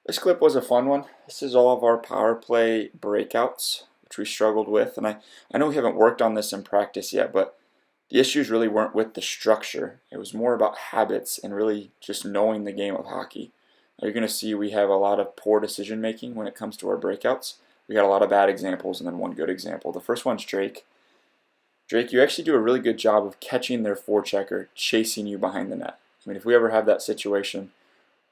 This clip was a fun one. This is all of our power play breakouts, which we struggled with. And I know we haven't worked on this in practice yet, but the issues really weren't with the structure. It was more about habits and really just knowing the game of hockey. Now you're going to see we have a lot of poor decision making when it comes to our breakouts. We got a lot of bad examples and then one good example. The first one's Drake. Drake, you actually do a really good job of catching their forechecker, chasing you behind the net. I mean, if we ever have that situation,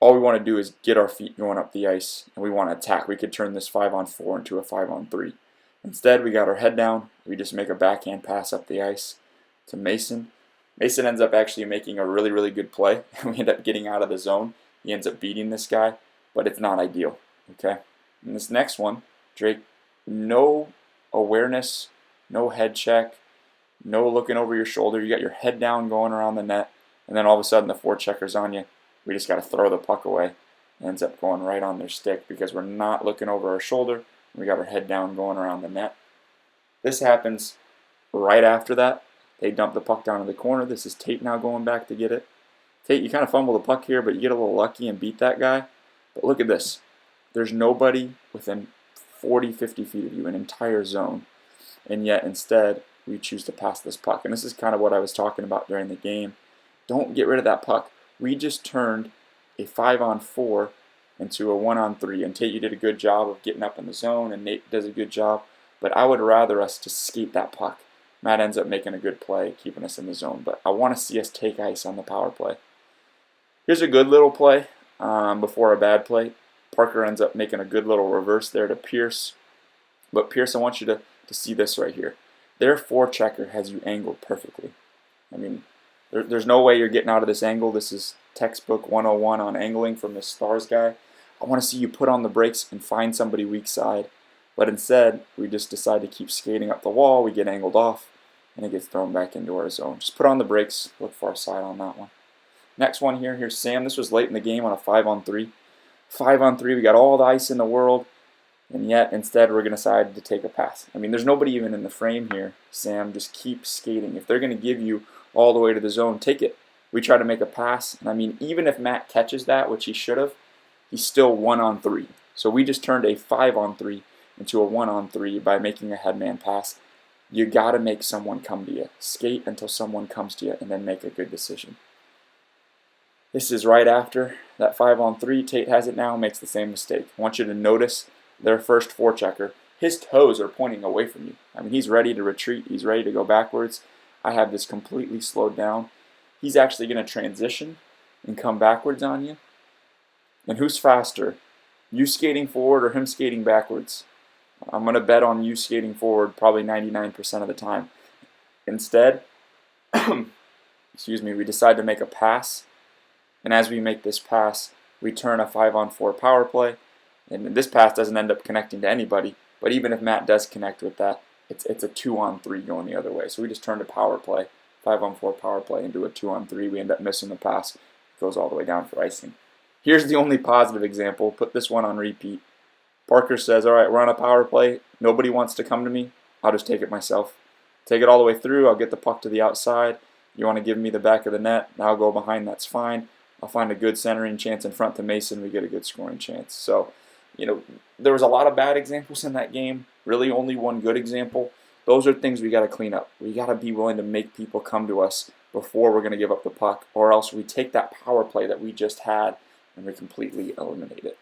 all we want to do is get our feet going up the ice and we want to attack. We could turn this 5-on-4 into a 5-on-3. Instead, we got our head down. We just make a backhand pass up the ice to Mason. Mason ends up actually making a really, really good play. We end up getting out of the zone. He ends up beating this guy, but it's not ideal. Okay. And this next one, Drake, no awareness, no head check, no looking over your shoulder. You got your head down going around the net, and then all of a sudden the forechecker's on you. We just got to throw the puck away. It ends up going right on their stick because we're not looking over our shoulder. We got our head down going around the net. This happens right after that. They dump the puck down in the corner. This is Tate now going back to get it. Tate, you kind of fumble the puck here, but you get a little lucky and beat that guy. But look at this. There's nobody within 40, 50 feet of you, an entire zone. And yet instead, we choose to pass this puck. And this is kind of what I was talking about during the game. Don't get rid of that puck. We just turned a 5-on-4 into a 1-on-3. And Tate, you did a good job of getting up in the zone, and Nate does a good job. But I would rather us just skate that puck. Matt ends up making a good play, keeping us in the zone. But I want to see us take ice on the power play. Here's a good little play before a bad play. Parker ends up making a good little reverse there to Pierce. But Pierce, I want you to see this right here. Their forechecker has you angled perfectly. I mean, there's no way you're getting out of this angle. This is textbook 101 on angling from this Stars guy. I want to see you put on the brakes and find somebody weak side. But instead, we just decide to keep skating up the wall. We get angled off, and it gets thrown back into our zone. Just put on the brakes. Look for our side on that one. Next one here. Here's Sam. This was late in the game on a 5-on-3. 5-on-3. We got all the ice in the world. And yet, instead, we're going to decide to take a pass. I mean, there's nobody even in the frame here. Sam, just keep skating. If they're going to give you all the way to the zone, take it. We try to make a pass. And I mean, even if Matt catches that, which he should have, he's still 1-on-3. So we just turned a 5-on-3 into a 1-on-3 by making a headman pass. You got to make someone come to you. Skate until someone comes to you and then make a good decision. This is right after that 5-on-3. Tate has it now, makes the same mistake. I want you to notice their first forechecker. His toes are pointing away from you. I mean, he's ready to retreat. He's ready to go backwards. I have this completely slowed down. He's actually going to transition and come backwards on you. And who's faster? You skating forward or him skating backwards? I'm going to bet on you skating forward probably 99% of the time. Instead, we decide to make a pass. And as we make this pass, we turn a 5-on-4 power play. And this pass doesn't end up connecting to anybody. But even if Matt does connect with that, it's a 2-on-3 going the other way. So we just turned a power play, 5-on-4 power play into a 2-on-3. We end up missing the pass. It goes all the way down for icing. Here's the only positive example. Put this one on repeat. Parker says, all right, we're on a power play. Nobody wants to come to me. I'll just take it myself. Take it all the way through. I'll get the puck to the outside. You want to give me the back of the net. Now I'll go behind. That's fine. I'll find a good centering chance in front to Mason. We get a good scoring chance. So, there was a lot of bad examples in that game. Really only one good example. Those are things we got to clean up. We got to be willing to make people come to us before we're going to give up the puck, or else we take that power play that we just had and we completely eliminate it.